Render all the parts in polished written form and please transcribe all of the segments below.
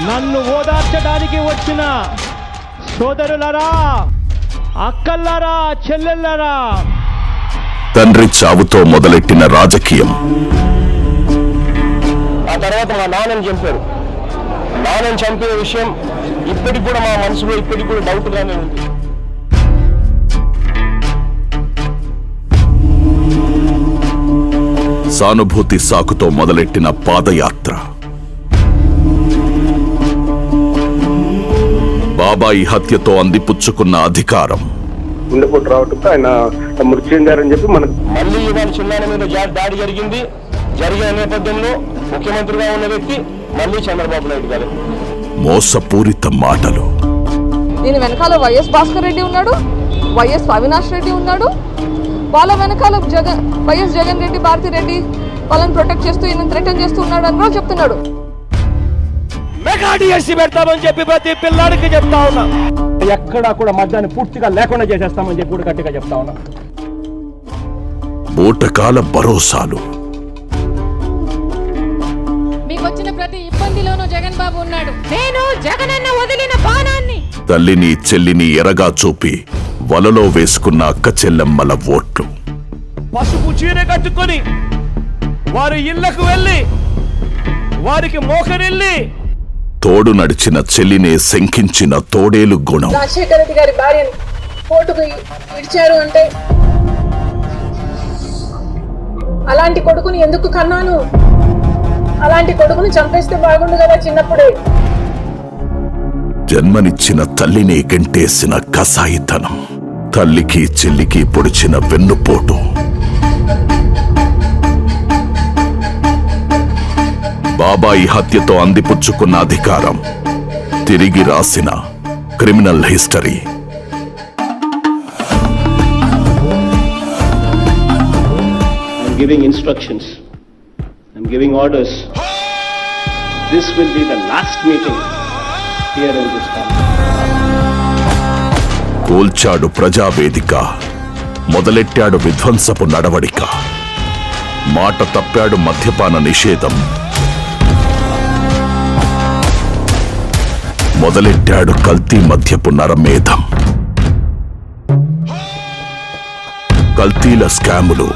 నన్ను ఓదార్చడానికి వచ్చిన సోదరులారా, అక్కల్లారా, చెల్లెళ్ళారా, తండ్రి చావుతో మొదలెట్టిన రాజకీయం ఆ తర్వాత మా నాన్నని చంపారు. నాన్నని చంపే విషయం ఇప్పటికి కూడా మా మనసులో ఇప్పటికి కూడా డౌట్గానే ఉంది. సానుభూతి సాకుతో మొదలెట్టిన పాదయాత్ర, బాబాయి హత్యతో అందిపుచ్చుకున్న అధికారం, గుండెపోటు రావటంతో ఆయన మృతి చెందారని చెప్పి మనకు మళ్ళీ ఇవాళ చిన్నాన్న మీద దాడి జరిగింది. జరిగిన నేపథ్యంలో ముఖ్యమంత్రిగా ఉన్న వ్యక్తి మళ్ళీ చంద్రబాబు నాయుడు గారు. మోసపూరిత మాటలు. దీని వెనకాల వైఎస్ భాస్కర్ రెడ్డి ఉన్నాడు, వైఎస్ అవినాష్ రెడ్డి ఉన్నాడు, వాళ్ళ వెనకాల వైఎస్ జగన్ రెడ్డి, భారతి రెడ్డి వాళ్ళని ప్రొటెక్ట్ చేస్తూ ఈయన థ్రెటన్ చేస్తూ ఉన్నాడు అని కూడా చెప్తున్నాడు. మెగా డిఎస్సీ పెడతామని చెప్పి ప్రతి పిల్లాడికి చెప్తా ఉన్నా. ఎక్కడా కూడా మద్యాన్ని పూర్తిగా లేకుండా చేసేస్తామని చెప్పి కూడా గట్టిగా చెప్తా ఉన్నా. బూటకాల భరోసాలు. మీకు వచ్చిన ప్రతి ఇబ్బందిలోనూ జగన్ బాబు ఉన్నాడు. నేను జగనన్న వదిలిన బాణాన్ని. తల్లిని చెల్లిని ఎరగా చూపి వలలో వేసుకున్న అక్క చెల్లెమ్మల ఓట్లు. పసుపు చీర కట్టుకొని వారి ఇళ్లకు వెళ్ళి వారికి మోకరిల్లి తోడు నడిచిన చెల్లినే శంకించిన తోడేలు గుణం. రాజశేఖర రెడ్డి గారి భార్యని కోర్టుకు ఇచ్చారు అంటే అలాంటి కొడుకుని ఎందుకు కన్నాను, అలాంటి కొడుకుని చంపేస్తే బాగుండు కదా చిన్నప్పుడే. జన్మనిచ్చిన తల్లిని గంటేసిన కసాయితనం, తల్లికి చెల్లికి పొడిచిన వెన్నుపోటు. బాబాయి హత్యతో అందిపుచ్చుకున్న అధికారం, తిరిగి రాసిన criminal history. I'm giving instructions. I'm giving orders. This will be the last meeting here in this country. కూల్చాడు ప్రజావేదిక, మొదలెట్టాడు విధ్వంసపు నడవడిక, మాట తప్పాడు మద్యపాన నిషేధం, మొదలెట్టాడు కల్తీ మద్యపు నరమేధం. కల్తీల స్కాములు,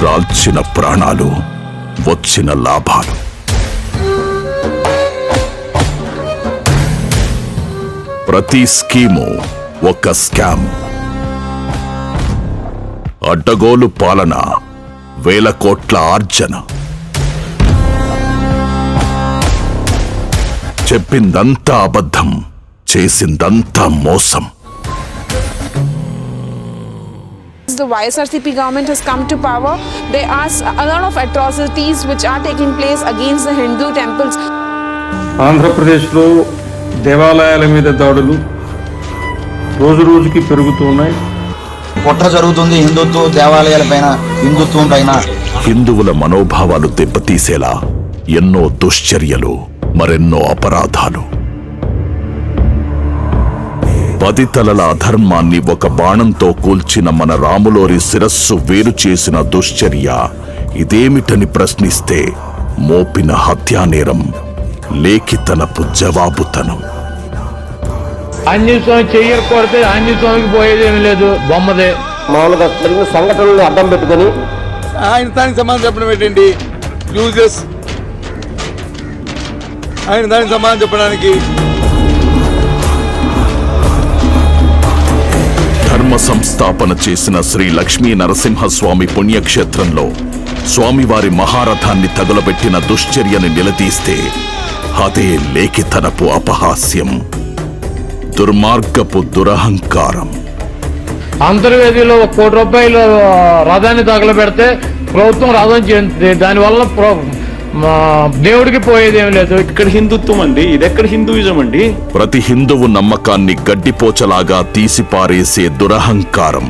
రాల్చిన ప్రాణాలు, వచ్చిన లాభాలు. ప్రతి స్కీము ఒక స్కామ్. అడ్డగోలు పాలన, వేల కోట్ల ఆర్జన. చెప్పిందంతా అబద్ధం, చేసిందంతా మోసం. The YSRCP government has come to power. There are a lot of atrocities which are taking place against the Hindu temples. ఆంధ్రప్రదేశ్లో దేవాలయాల మీద దాడులు రోజు రోజుకి పెరుగుతున్నాయి. కుట్ర జరుగుతుంది హిందుత్వ దేవాలయాల పైన, హిందుత్వం పైన. హిందువుల మనోభావాలు దెబ్బతీసేలా ఎన్నో దుశ్చర్యలు, మరెన్నో అపరాధాలు. 10 తలల అధర్మాన్ని ఒక బాణంతో కూల్చిన మన రాములోరి శిరస్సు వేరు చేసిన దుశ్చర్య ఇదేమిటని ప్రశ్నిస్తే మోపిన హత్యానేరం, లేఖితనపు జవాబుతనం. ఆంజనేయ స్వామి చెయ్యకూడితే ఆంజనేయ స్వామికి పోయేదేమీ లేదు, బొమ్మదే. మామూలుగా జరిగిన సంఘటనలను అడ్డం పెట్టుకొని ఆయన దానికి సమాధానం చెప్పడం ఏంటండి? యూజెస్ ఆయన దానికి సమాధానం చెప్పడానికి. ధర్మ సంస్థాపన చేసిన శ్రీ లక్ష్మీ నరసింహస్వామి పుణ్యక్షేత్రంలో స్వామివారి మహారథాన్ని తగులబెట్టిన దుశ్చర్యని నిలదీస్తే అదే లేఖితనపు అపహాస్యం, దుర్మార్గపు దురహంకారం. అంతర్వేదిలో 1 కోటి రూపాయలు రథాన్ని తగలబెడితే ప్రభుత్వం రథం చేస్తుంది, దానివల్ల దేవుడికి పోయేదేమి లేదు. ఇక్కడ హిందుత్వం అండి, ఇదెక్కడ హిందూయిజం అండి? ప్రతి హిందువు నమ్మకాన్ని గడ్డిపోచలాగా తీసిపారేసే దురహంకారం,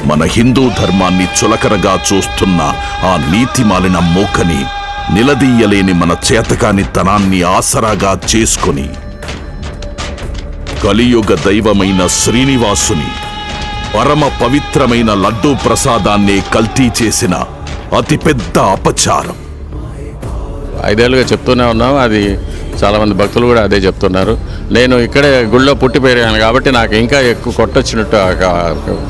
మన హిందూ ధర్మాన్ని చులకరగా చూస్తున్న ఆ నీతిమాలిన మూకని నిలదీయలేని మన చేతకాని తనాన్ని ఆసరాగా చేసుకొని కలియుగ దైవమైన శ్రీనివాసుని పరమ పవిత్రమైన లడ్డూ ప్రసాదాన్నే కల్తీ చేసిన అతిపెద్ద అపచారం. 5 ఏళ్ళుగా చెప్తూనే ఉన్నాం, అది చాలా మంది భక్తులు కూడా అదే చెప్తున్నారు. నేను ఇక్కడే గుళ్ళో పుట్టి పెరిగాను కాబట్టి నాకు ఇంకా ఎక్కువ కొట్టొచ్చినట్టు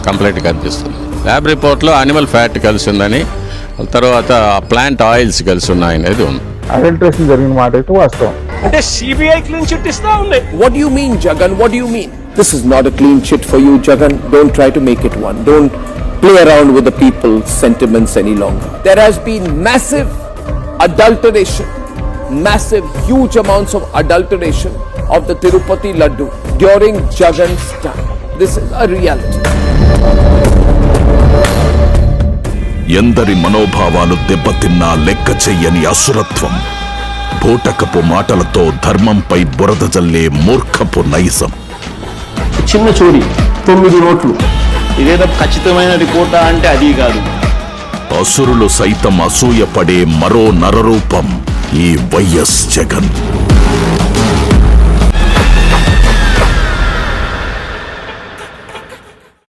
కంప్లైంట్ కనిపిస్తుంది. ల్యాబ్ రిపోర్ట్లో అనిమల్ ఫ్యాట్ కలిసి ఉందని, తర్వాత ప్లాంట్ ఆయిల్స్ కలిసి ఉన్నాయనేది ఉంది. అడల్ట్రేషన్ జరిగిన మాట అయితే వాస్తవం. అంటే సిబిఐ క్లీన్ చిట్ ఇస్తా ఉంది. What do you mean, Jagan? What do you mean? This is not a clean chit for you, Jagan. Don't try to make it one. Don't play around with the people's sentiments any longer. There has been massive adulteration, huge amounts of adulteration of the Tirupati Laddu during Jagan's time. This is a reality. ఎందరి మనోభావాలు దెబ్బతిన్నా లెక్క చెయ్యని అసురత్వం, బూటకపు మాటలతో ధర్మంపై బురద జల్లే మూర్ఖపు నైజం. చిన్న చోరీ 9 నోట్లు, ఇదేదో ఖచ్చితమైన రిపోర్టా అంటే అది కాదు. అసురులు సైతం అసూయపడే మరో నరరూపం ఈ వైఎస్ జగన్.